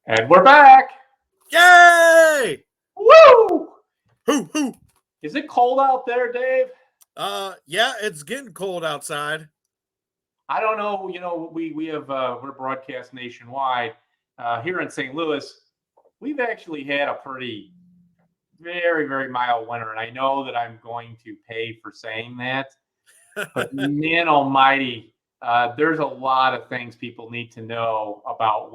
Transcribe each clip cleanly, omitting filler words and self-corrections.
And we're back. Yay! Woo! Hoo! Is it cold out there, Dave? Yeah, it's getting cold outside. I don't know. You know, we have we're broadcast nationwide. Here in St. Louis, we've actually had a pretty very mild winter, and I know that I'm going to pay for saying that. But man almighty, there's a lot of things people need to know about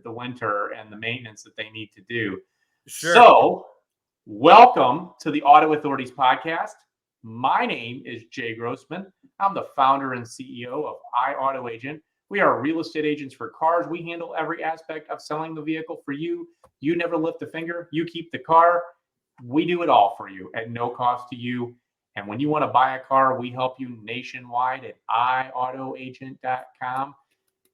the winter and the maintenance that they need to do. Sure. So, welcome to the Auto Authorities Podcast. My name is Jay Grossman. I'm the founder and CEO of iAutoAgent. We are real estate agents for cars. We handle every aspect of selling the vehicle for you. You never lift a finger. You keep the car. We do it all for you at no cost to you. And when you want to buy a car, we help you nationwide at iAutoAgent.com.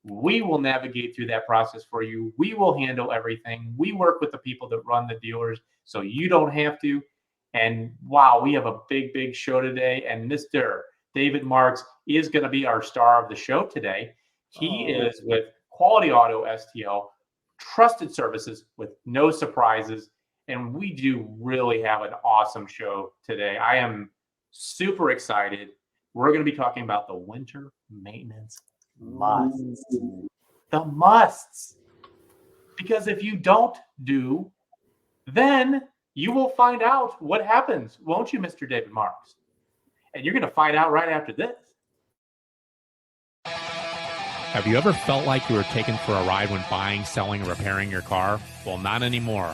We will navigate through that process for you. We will handle everything. We work with the people that run the dealers, so you don't have to. And wow, we have a big show today. And Mr. David Marks is going to be our star of the show today. He is with Quality Auto STL, trusted services with no surprises. And we do really have an awesome show today. I am super excited. We're going to be talking about the winter maintenance musts. The musts. Because if you don't do, then you will find out what happens, won't you, Mr. David Marks? And you're going to find out right after this. Have you ever felt like you were taken for a ride when buying, selling, or repairing your car? Well, not anymore.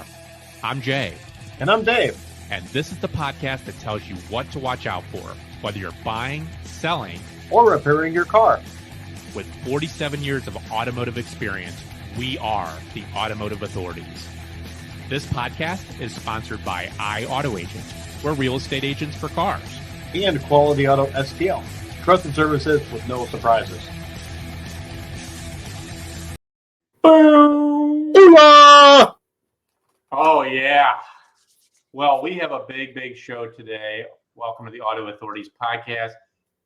I'm Jay. And I'm Dave. And this is the podcast that tells you what to watch out for, whether you're buying, selling, Or repairing your car. With 47 years of automotive experience, we are the Automotive Authorities. This podcast is sponsored by iAutoAgent. We're real estate agents for cars. And Quality Auto STL. Trusted services with no surprises. Boom! Oh, yeah. Well, we have a big show today. Welcome to the Auto Authorities Podcast.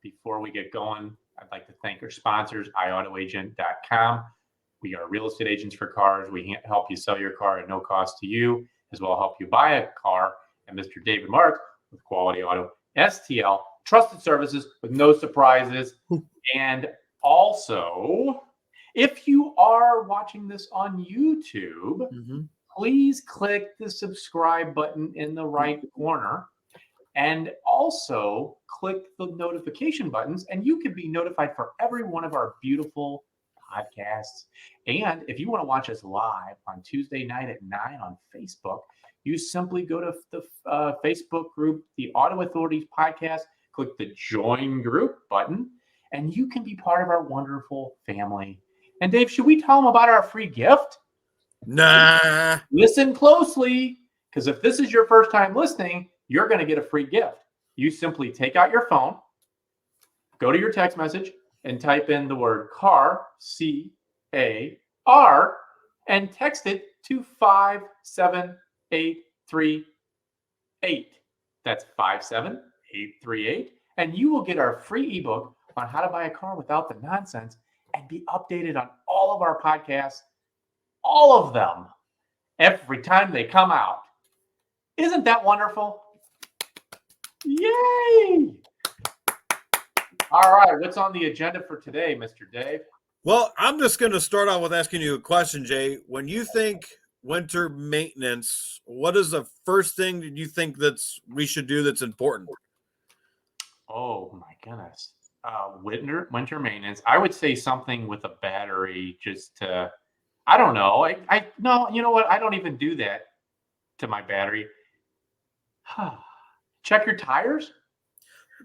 Before we get going, I'd like to thank our sponsors, iAutoAgent.com. We are real estate agents for cars. We help you sell your car at no cost to you, as well as help you buy a car. And Mr. David Marks with Quality Auto STL, trusted services with no surprises. And also, if you are watching this on YouTube, please click the subscribe button in the right corner. And also click the notification buttons, and you can be notified for every one of our beautiful podcasts. And if you want to watch us live on Tuesday night at 9 on Facebook, you simply go to the Facebook group, the Auto Authorities Podcast, click the join group button, and you can be part of our wonderful family. And Dave, should we tell them about our free gift? Nah. Listen closely, because if this is your first time listening, you're going to get a free gift. You simply take out your phone, go to your text message, and type in the word CAR, C-A-R, and text it to 57838. That's 57838. And you will get our free ebook on how to buy a car without the nonsense and be updated on all of our podcasts, all of them, every time they come out. Isn't that wonderful? Yay! All right, what's on the agenda for today, Mr. Dave? Well, I'm just going to start out with asking you a question, Jay. When you think winter maintenance, what is the first thing that you think we should do that's important? Oh my goodness. Winter maintenance. I would say something with a battery just to, I don't know. No, you know what? I don't even do that to my battery. Check your tires.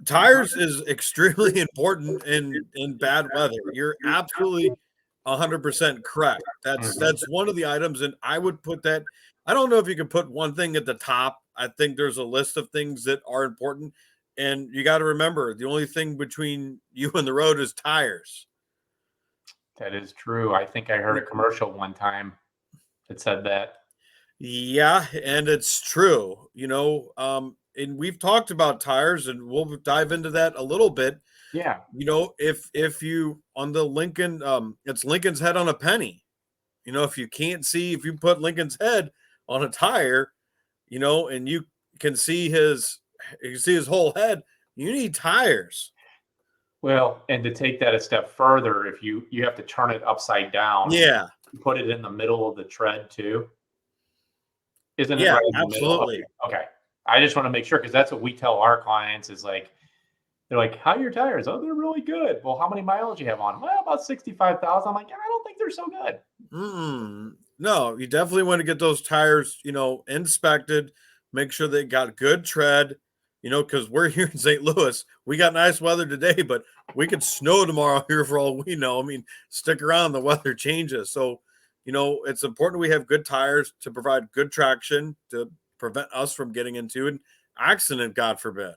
Tires is extremely important in bad weather. You're absolutely 100% correct. That's one of the items, and I would put that. I don't know if you can put one thing at the top. I think there's a list of things that are important, and you got to remember the only thing between you and the road is tires. That is true. I think I heard a commercial one time that said that. Yeah, and it's true. And we've talked about tires, and we'll dive into that a little bit. Yeah. If you on the Lincoln, it's Lincoln's head on a penny. If you can't see, if you put Lincoln's head on a tire, and you can see his whole head, you need tires. Well, and to take that a step further, if you have to turn it upside down, Yeah. put it in the middle of the tread too. Isn't it Yeah, right in the middle? absolutely. Okay. I just want to make sure, because that's what we tell our clients is like, they're like, how are your tires? Oh, they're really good. Well, how many miles do you have on? Well, about 65,000. I'm like, yeah, I don't think they're so good. No, you definitely want to get those tires, inspected, make sure they got good tread, because we're here in St. Louis. We got nice weather today, but we could snow tomorrow here for all we know. I mean, stick around, the weather changes. So, it's important we have good tires to provide good traction to prevent us from getting into an accident, God forbid.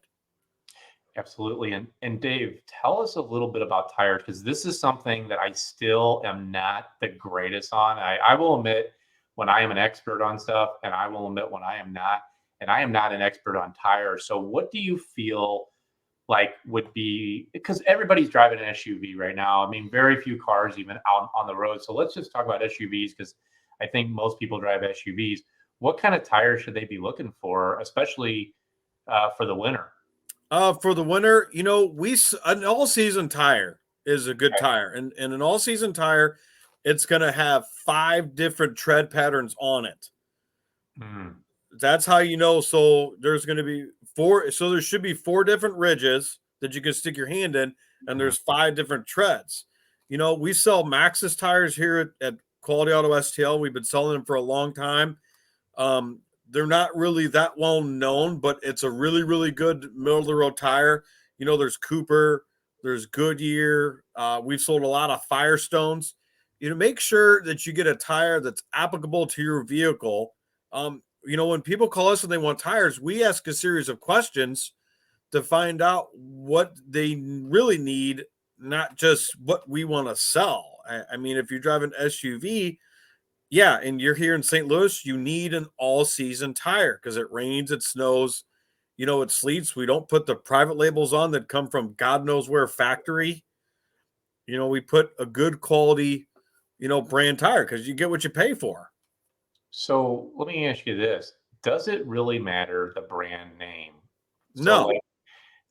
Absolutely. And Dave, tell us a little bit about tires, because this is something that I still am not the greatest on. I will admit when I am an expert on stuff, and I will admit when I am not, and I am not an expert on tires. So what do you feel like would be, because everybody's driving an SUV right now. I mean, very few cars even out on the road. So let's just talk about SUVs, because I think most people drive SUVs. What kind of tires should they be looking for, especially for the winter? For the winter, an all-season tire is a good tire. And an all-season tire, it's going to have 5 different tread patterns on it. That's how you know. So there's going to be 4. So there should be 4 different ridges that you can stick your hand in, and there's 5 different treads. We sell Maxxis tires here at Quality Auto STL. We've been selling them for a long time. They're not really that well known, but it's a really, really good middle of the road tire. There's Cooper, there's Goodyear. We've sold a lot of Firestones. Make sure that you get a tire that's applicable to your vehicle. When people call us and they want tires, we ask a series of questions to find out what they really need, not just what we want to sell. I mean, if you drive an SUV, yeah, and you're here in St. Louis, you need an all-season tire because it rains, it snows, it sleets. We don't put the private labels on that come from God knows where factory. We put a good quality, brand tire because you get what you pay for. So let me ask you this. Does it really matter the brand name? So No.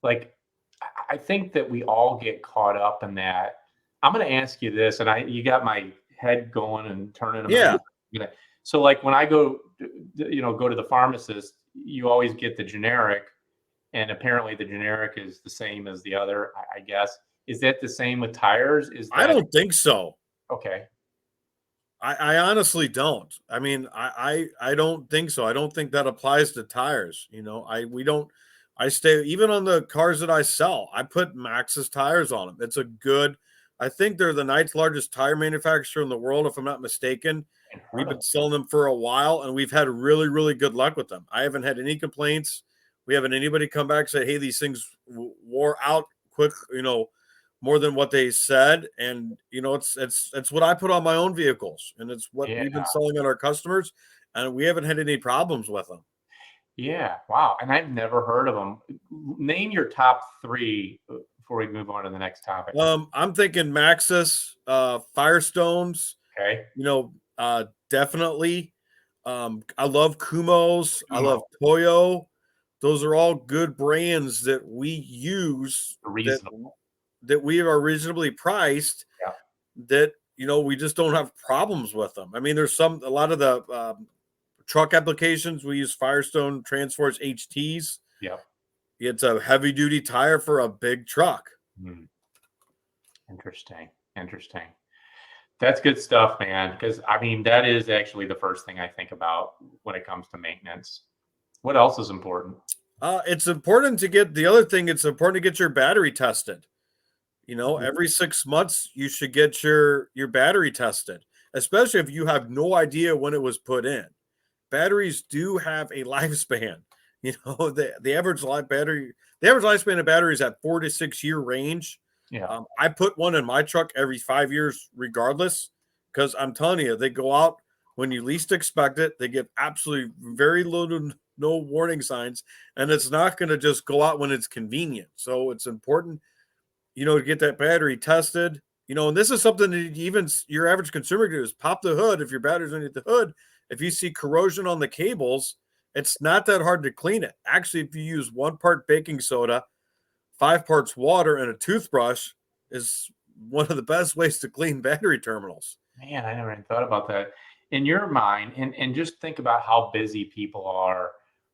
Like I think that we all get caught up in that. I'm going to ask you this, and you got my head going and turning. Yeah. So like when I go to the pharmacist, you always get the generic, and apparently the generic is the same as the other, I guess. Is that the same with tires? I don't think so. Okay. I honestly don't. I mean, I don't think so. I don't think that applies to tires. I stay, even on the cars that I sell, I put Maxxis tires on them. It's I think they're the 9th largest tire manufacturer in the world, if I'm not mistaken. We've been selling them for a while, and we've had really, really good luck with them. I haven't had any complaints. We haven't anybody come back and say, hey, these things wore out quick, more than what they said. And, it's what I put on my own vehicles, and it's what we've been selling on our customers, and we haven't had any problems with them. Yeah. Wow. And I've never heard of them. Name your top 3 before we move on to the next topic. I'm thinking Maxxis, Firestones. Okay. Definitely. I love Kumos. I love Toyo. Those are all good brands that we use that we are reasonably priced. Yeah. That, we just don't have problems with them. I mean, there's a lot of the truck applications, we use Firestone Transforce HTs. Yeah. It's a heavy duty tire for a big truck. Interesting. That's good stuff, man. Because I mean, that is actually the first thing I think about when it comes to maintenance. What else is important? It's important to get it's important to get your battery tested. Every 6 months you should get your battery tested, especially if you have no idea when it was put in. Batteries do have a lifespan. The average lifespan of batteries at 4 to 6 year range. Yeah. I put one in my truck every 5 years, regardless, because I'm telling you, they go out when you least expect it. They give absolutely very little, no warning signs, and it's not going to just go out when it's convenient. So it's important, to get that battery tested. And this is something that even your average consumer can do is pop the hood. If your battery's underneath the hood, if you see corrosion on the cables, it's not that hard to clean it. Actually, if you use 1 part baking soda, 5 parts water, and a toothbrush is one of the best ways to clean battery terminals. Man, I never even thought about that. In your mind, and just think about how busy people are.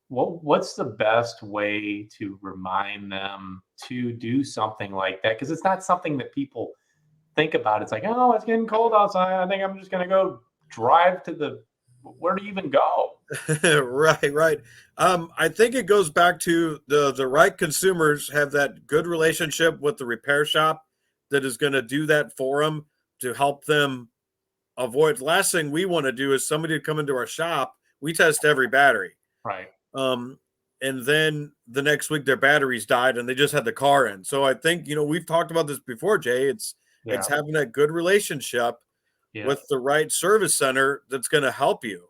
What's the best way to remind them to do something like that? Because it's not something that people think about. It's like, oh, it's getting cold outside. I think I'm just going to go drive to where do you even go? Right. I think it goes back to the right consumers have that good relationship with the repair shop that is going to do that for them to help them avoid. The last thing we want to do is somebody to come into our shop. We test every battery. Right. And then the next week their batteries died and they just had the car in. So I think, we've talked about this before, Jay. It's having that good relationship with the right service center that's going to help you.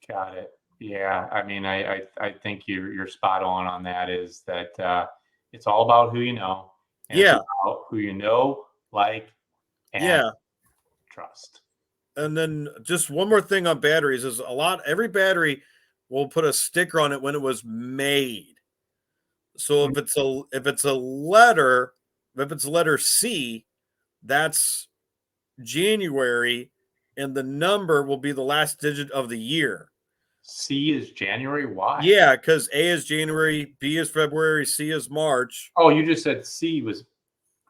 Got it. Yeah. I mean, I think you're spot on that, is that it's all about who you know. And it's about who you know, like, and trust. And then just one more thing on batteries is every battery will put a sticker on it when it was made. So if it's a letter C, that's January, and the number will be the last digit of the year. C is January. Why? Yeah, because A is January, B is February, C is March. Oh, you just said C was.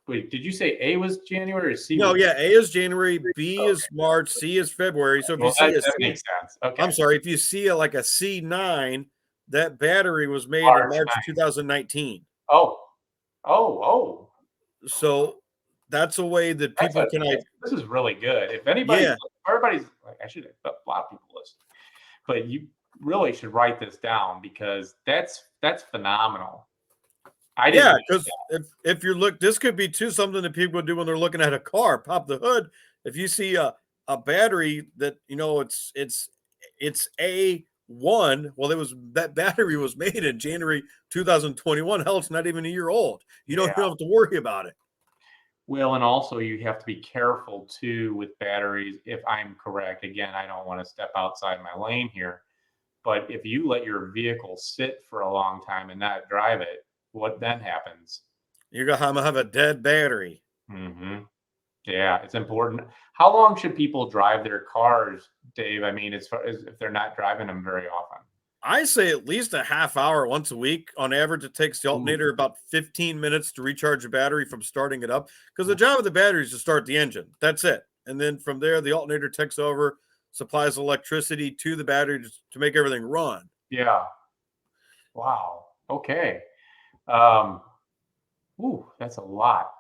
Wait, did you say A was January or C? No, A is January, B is March, C is February. So if you see that makes sense. Okay. I'm sorry, if you see like a C9, that battery was made in March 2019. Oh. So that's a way that people can. This is really good. If anybody, everybody's like, I should have a lot of people listen, but you really should write this down because that's phenomenal. Because if you look, this could be something that people do when they're looking at a car. Pop the hood. If you see a battery that it's A1, well, that battery was made in January 2021. Hell, it's not even a year old. You don't have to worry about it. Well, and also you have to be careful too with batteries. If I'm correct, again, I don't want to step outside my lane here, but if you let your vehicle sit for a long time and not drive it, what then happens? You're going to have a dead battery. Mm-hmm. Yeah, it's important. How long should people drive their cars, Dave? I mean, as far as if they're not driving them very often. I say at least a half hour once a week. On average, it takes the alternator about 15 minutes to recharge the battery from starting it up. Because the job of the battery is to start the engine. That's it. And then from there, the alternator takes over, supplies electricity to the battery to make everything run. Yeah. Wow. Okay. That's a lot.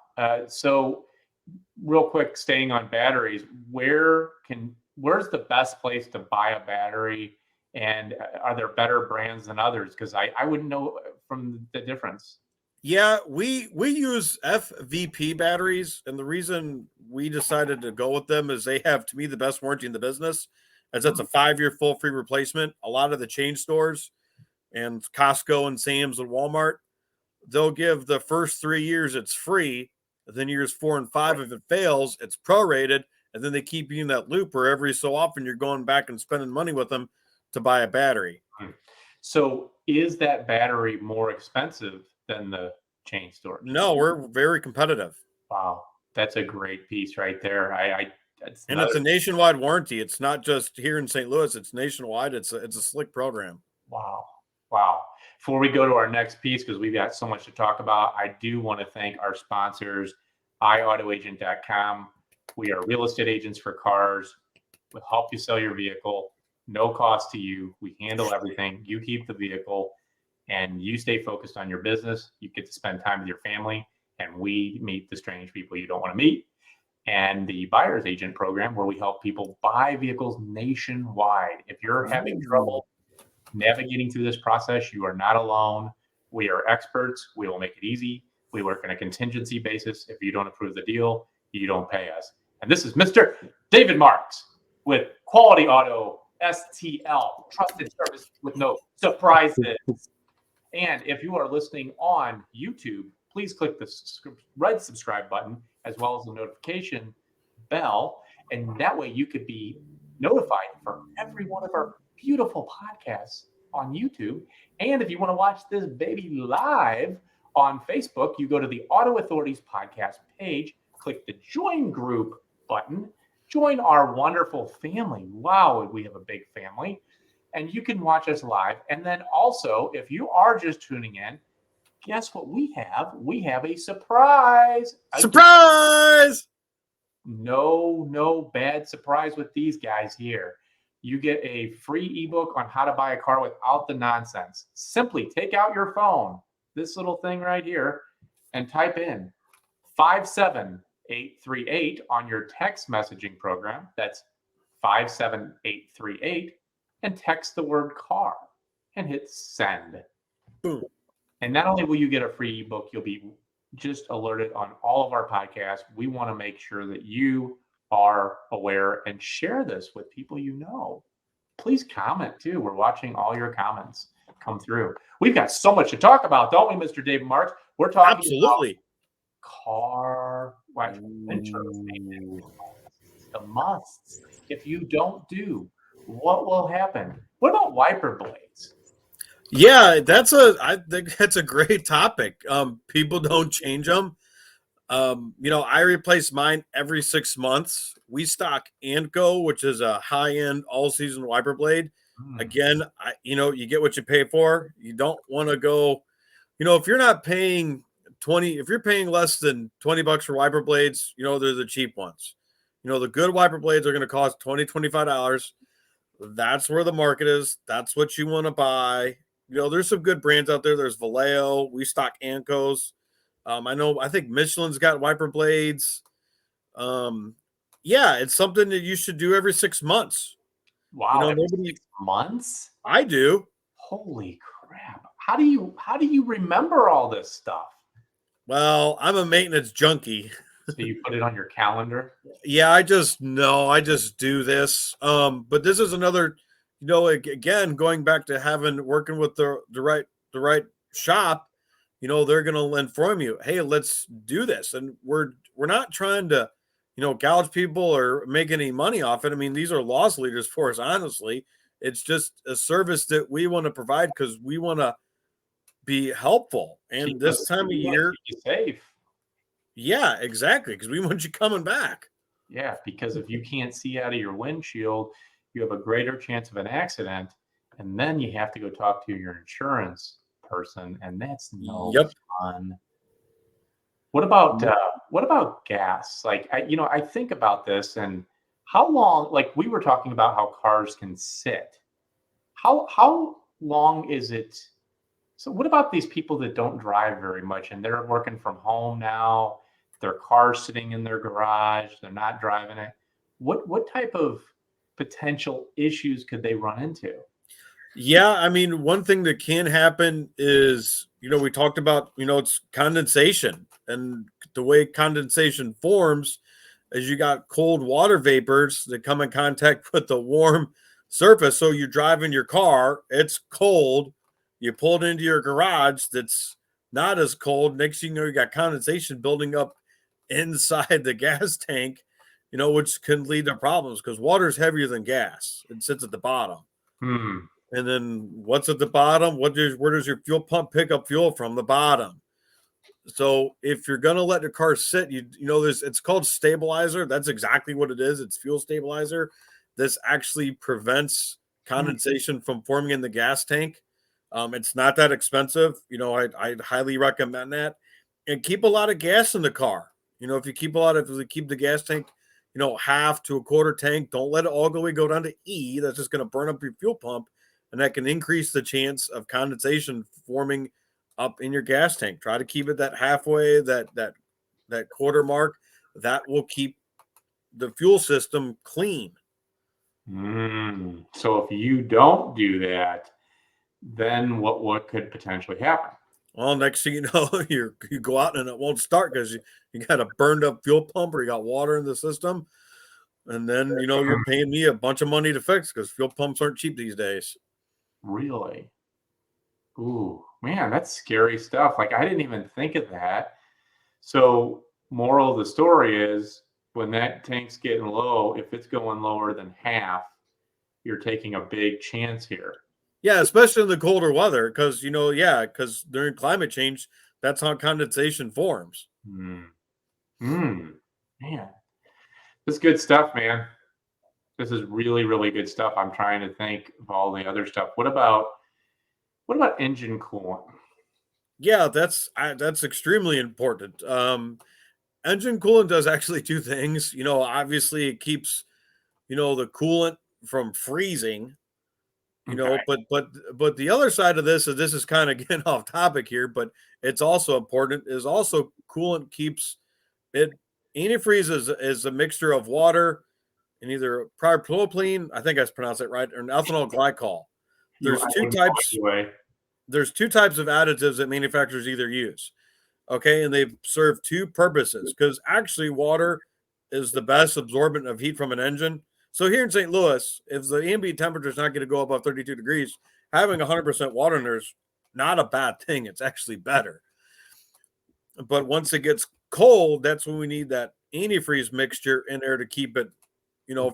So real quick, staying on batteries, where's the best place to buy a battery? And are there better brands than others? Because I wouldn't know from the difference. Yeah, we use FVP batteries. And the reason we decided to go with them is they have, to me, the best warranty in the business, as that's a 5-year full free replacement. A lot of the chain stores and Costco and Sam's and Walmart, they'll give the first 3 years it's free. Then years 4 and 5, if it fails, it's prorated. And then they keep you in that loop where every so often you're going back and spending money with them to buy a battery. So is that battery more expensive than the chain store? No, we're very competitive. Wow. That's a great piece right there. It's a nationwide warranty. It's not just here in St. Louis. It's nationwide. It's a slick program. Wow. Before we go to our next piece, because we've got so much to talk about, I do want to thank our sponsors, AutoAuthorities.com. We are real estate agents for cars. We'll help you sell your vehicle. No cost to you. We handle everything. You keep the vehicle and you stay focused on your business. You get to spend time with your family, and we meet the strange people you don't want to meet. And the buyer's agent program, where we help people buy vehicles nationwide. If you're having trouble navigating through this process, you are not alone. We are experts. We will make it easy. We work on a contingency basis. If you don't approve the deal, you don't pay us. And this is Mr. David Marks with Quality Auto STL, trusted service with no surprises. And if you are listening on YouTube, please click the red subscribe button as well as the notification bell. And that way you could be notified for every one of our beautiful podcasts on YouTube. And if you want to watch this baby live on Facebook, you go to the Auto Authorities Podcast page, click the Join Group button, join our wonderful family. Wow, we have a big family. And you can watch us live. And then also, if you are just tuning in, guess what we have? We have a surprise. Surprise! No bad surprise with these guys here. You get a free ebook on how to buy a car without the nonsense. Simply take out your phone, this little thing right here, and type in 57838 on your text messaging program. That's 57838, and text the word car and hit send. Boom. And not only will you get a free ebook, you'll be just alerted on all of our podcasts. We want to make sure that you are aware and share this with people you know. Please comment too. We're watching all your comments come through. We've got so much to talk about, don't we, Mr. David Marks? We're talking Absolutely. about car insurance maintenance, the musts. If you don't do, what will happen? What about wiper blades? Yeah, I think that's a great topic. People don't change them. I replace mine every 6 months. We stock Antco, which is a high-end all-season wiper blade. Again, you get what you pay for. You don't want to go, if you're not paying if you're paying less than $20 for wiper blades, they're the cheap ones. The good wiper blades are going to cost $20, $25. That's where the market is. That's what you want to buy. There's some good brands out there. There's Vallejo. We stock Ancos. I think Michelin's got wiper blades. It's something that you should do every 6 months. Wow, every 6 months? I do. Holy crap. How do you remember all this stuff? Well, I'm a maintenance junkie. So you put it on your calendar? Yeah, I just do this. But this is another, again, going back to working with the right shop, they're going to inform you, hey, let's do this. And we're not trying to, gouge people or make any money off it. I mean, these are loss leaders for us, honestly. It's just a service that we want to provide because we want to be helpful. And this time of year, keep you safe. Yeah, exactly. Because we want you coming back. Yeah, because if you can't see out of your windshield, you have a greater chance of an accident. And then you have to go talk to your insurance person. And that's no fun. What about gas? Like, I think about this and how long, like we were talking about how cars can sit. How long is it? So what about these people that don't drive very much and they're working from home now? Their car's sitting in their garage. They're not driving it. What type of potential issues could they run into? Yeah, I mean, one thing that can happen is, we talked about, it's condensation. And the way condensation forms is you got cold water vapors that come in contact with the warm surface. So you drive in your car, it's cold. You pull it into your garage that's not as cold. Next thing you know, you got condensation building up inside the gas tank, which can lead to problems because water is heavier than gas. It sits at the bottom. And then what's at the bottom? Where does your fuel pump pick up fuel from? The bottom. So if you're going to let your car sit, it's called stabilizer. That's exactly what it is. It's fuel stabilizer. This actually prevents condensation from forming in the gas tank. It's not that expensive. I'd highly recommend that. And keep a lot of gas in the car. If you keep the gas tank, half to a quarter tank, don't let it all go down to E. That's just going to burn up your fuel pump. And that can increase the chance of condensation forming up in your gas tank. Try to keep it that halfway, that quarter mark. That will keep the fuel system clean. So if you don't do that, then what could potentially happen? Well, next thing you know, you go out and it won't start because you got a burned up fuel pump or you got water in the system. And then, you're paying me a bunch of money to fix because fuel pumps aren't cheap these days. Really? Ooh, man, that's scary stuff. Like, I didn't even think of that. So moral of the story is when that tank's getting low, if it's going lower than half, you're taking a big chance here. Yeah, especially in the colder weather, because because during climate change, that's how condensation forms. Man, this is good stuff, man. This is really, really good stuff. I'm trying to think of all the other stuff. What about engine coolant? Yeah, that's extremely important. Engine coolant does actually two things. Obviously it keeps the coolant from freezing. Okay. But the other side of this is kind of getting off topic here, but it's also important, is also coolant keeps it. Antifreeze is a mixture of water and either propylene, I think I pronounced it right, or an ethanol glycol. There's two types of additives that manufacturers either use. Okay, and they serve two purposes, because actually water is the best absorbent of heat from an engine. So here in St. Louis, if the ambient temperature is not going to go above 32 degrees, having 100% water in there is not a bad thing. It's actually better. But once it gets cold, that's when we need that antifreeze mixture in there to keep it,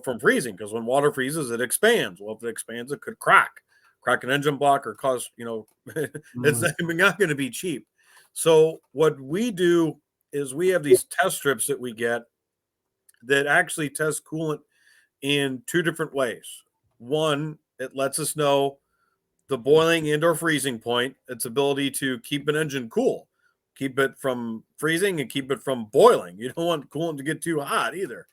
from freezing. Because when water freezes, it expands. Well, if it expands, it could crack an engine block or cause, it's not going to be cheap. So what we do is we have these test strips that we get that actually test coolant in two different ways. One, it lets us know the boiling and or freezing point, its ability to keep an engine cool, keep it from freezing and keep it from boiling. You don't want coolant to get too hot either.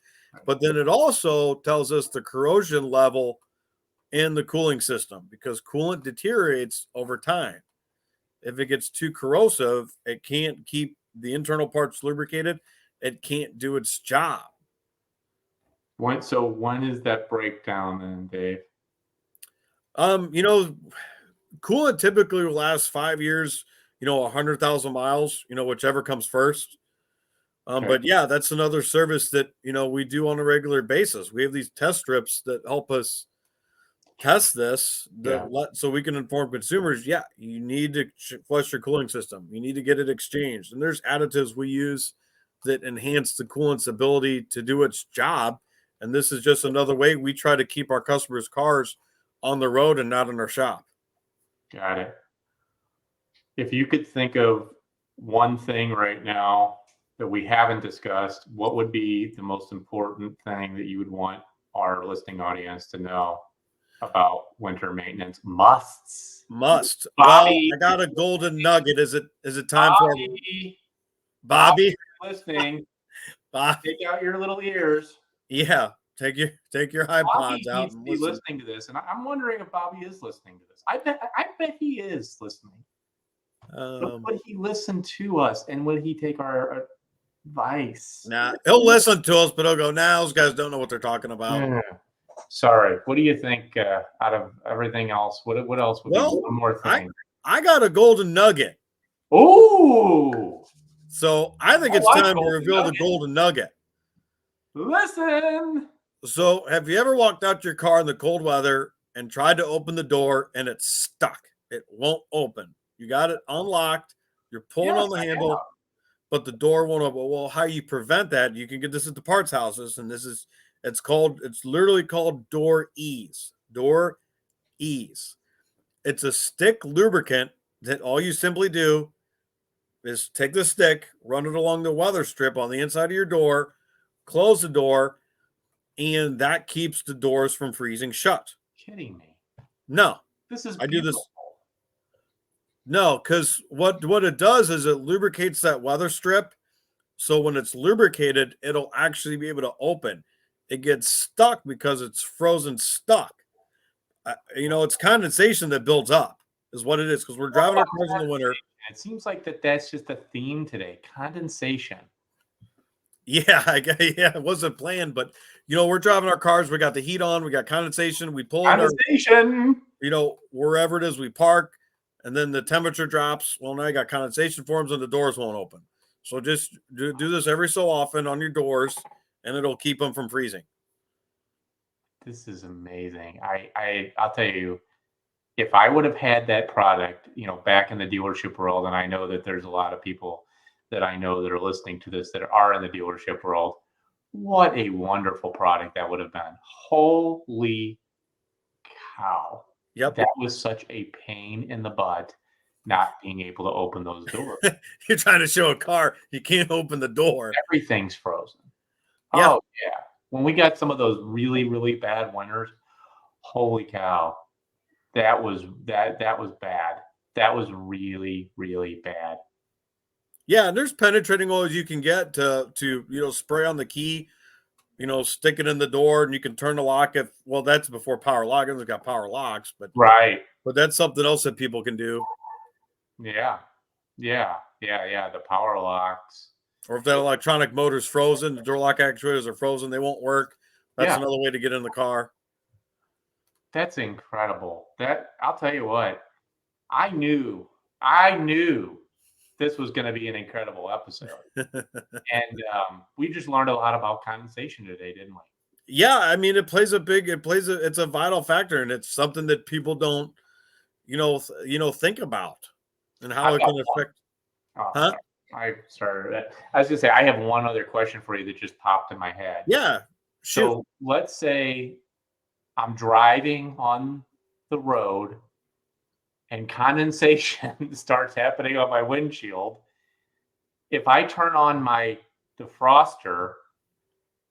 But then it also tells us the corrosion level in the cooling system, because coolant deteriorates over time. If it gets too corrosive, it can't keep the internal parts lubricated. It can't do its job. When is that breakdown then, Dave? Coolant typically will last 5 years, 100,000 miles, whichever comes first. Okay. But yeah, that's another service that, we do on a regular basis. We have these test strips that help us test this, so we can inform consumers. Yeah, you need to flush your cooling system. You need to get it exchanged. And there's additives we use that enhance the coolant's ability to do its job. And this is just another way we try to keep our customers' cars on the road and not in our shop. Got it. If you could think of one thing right now that we haven't discussed, what would be the most important thing that you would want our listening audience to know about winter maintenance? Must. Bobby, well, I got a golden nugget. Is it time Bobby, for Bobby? Listening. Bobby, take out your little ears. Yeah, take your iPods out and listen. Listening to this, and I'm wondering if Bobby is listening to this. I bet he is listening. Would he listen to us, and would he take our advice? Nah, he'll listen to us, but he'll go, "Nah, those guys don't know what they're talking about." Yeah. Sorry. What do you think out of everything else? What else would be one more thing? I got a golden nugget. Oh. So I think it's time to reveal the golden nugget. Listen. So have you ever walked out your car in the cold weather and tried to open the door and it's stuck? It won't open. You got it unlocked. You're pulling on the handle, but the door won't open. Well, how you prevent that? You can get this at the parts houses, and it's literally called door ease. Door ease. It's a stick lubricant that all you simply do is take the stick, run it along the weather strip on the inside of your door, close the door, and that keeps the doors from freezing shut. Kidding me? No. This is I do this. No, because what it does is it lubricates that weather strip. So when it's lubricated, it'll actually be able to open. It gets stuck because it's frozen stuck. It's condensation that builds up is what it is, because we're driving our cars in the winter. It seems like that's just a theme today. Condensation. Yeah, it wasn't planned, but we're driving our cars. We got the heat on. We got condensation. We pull condensation. Wherever it is we park, and then the temperature drops. Well, now you got condensation forms and the doors won't open. So just do this every so often on your doors, and it'll keep them from freezing. This is amazing. I'll tell you, if I would have had that product, back in the dealership world, and I know that there's a lot of people that I know that are listening to this that are in the dealership world, what a wonderful product that would have been. Holy cow. Yep. That was such a pain in the butt not being able to open those doors. You're trying to show a car, you can't open the door. Everything's frozen. Yeah. Oh, yeah. When we got some of those really, really bad winters, holy cow. That was bad. That was really, really bad. Yeah, and there's penetrating oils you can get to spray on the key, stick it in the door, and you can turn the lock that's before power lock. It's got power locks, but Right. But that's something else that people can do. Yeah. The power locks. Or if that electronic motor's frozen, the door lock actuators are frozen, they won't work. That's Yeah. another way to get in the car. That's incredible. I'll tell you what, I knew this was going to be an incredible episode. And we just learned a lot about condensation today, didn't we? Yeah, I mean, it's a vital factor, and it's something that people don't, think about and how it can affect. Sorry. I started it. I was going to say, I have one other question for you that just popped in my head. Yeah. Shoot. So let's say I'm driving on the road and condensation starts happening on my windshield. If I turn on my defroster,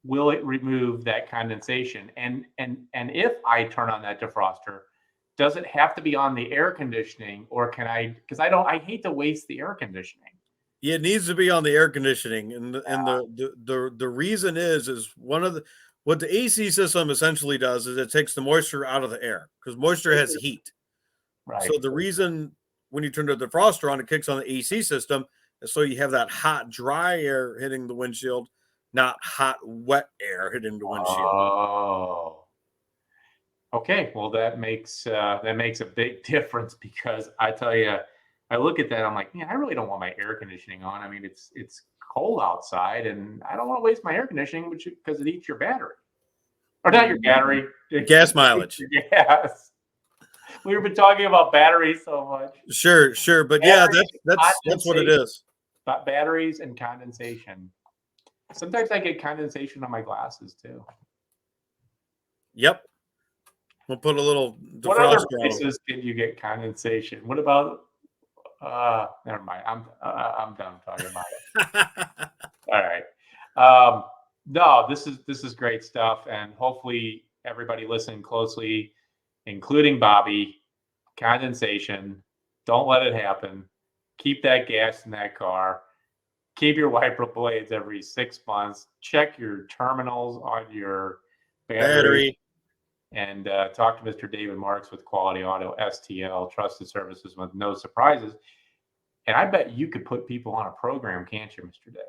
will it remove that condensation? And if I turn on that defroster, does it have to be on the air conditioning, or can I? Because I hate to waste the air conditioning. Yeah, it needs to be on the air conditioning, and the reason is what the AC system essentially does is it takes the moisture out of the air because moisture has heat. Right. So the reason when you turn the defroster on, it kicks on the AC system, is so you have that hot, dry air hitting the windshield, not hot, wet air hitting the windshield. Oh. Okay. Well, that makes a big difference, because I tell you, I look at that, I'm like, man, I really don't want my air conditioning on. I mean, it's cold outside, and I don't want to waste my air conditioning, because it eats your battery, or not your battery, Gas mileage. Yes. We've been talking about batteries so much. Sure, but Batteries, that's what it is. But batteries and condensation. Sometimes I get condensation on my glasses too. Yep. We'll put a little defroster What other on. places can you get condensation? What about? Never mind. I'm done talking about it. All right. No, this is great stuff, and hopefully everybody listening closely, including Bobby, condensation. Don't let it happen. Keep that gas in that car. Keep your wiper blades every 6 months. Check your terminals on your battery. And talk to Mr. David Marks with Quality Auto STL, trusted services with no surprises. And I bet you could put people on a program, can't you, Mr. Dave?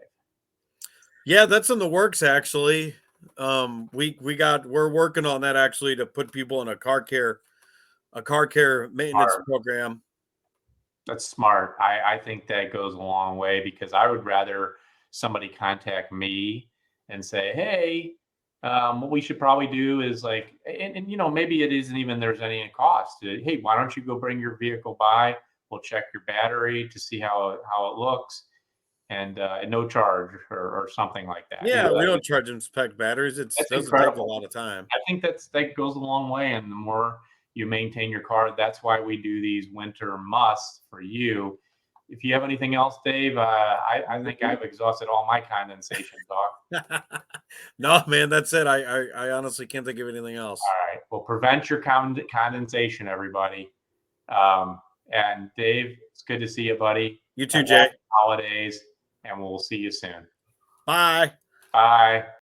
Yeah, that's in the works actually. We're working on that actually to put people in a car care maintenance program. That's smart. I think that goes a long way, because I would rather somebody contact me and say, hey, what we should probably do is like, and maybe it isn't even there's any cost. Hey, why don't you go bring your vehicle by? We'll check your battery to see how it looks, and no charge or something like that. Yeah, we don't charge inspect batteries. It doesn't take a lot of time. I think that goes a long way, and the more you maintain your car, that's why we do these winter musts for you. If you have anything else, Dave, I think I've exhausted all my condensation talk. No, man, that's it. I honestly can't think of anything else. All right. Well, prevent your condensation, everybody. And Dave, it's good to see you, buddy. You too, Jay. Holidays, and we'll see you soon. Bye. Bye.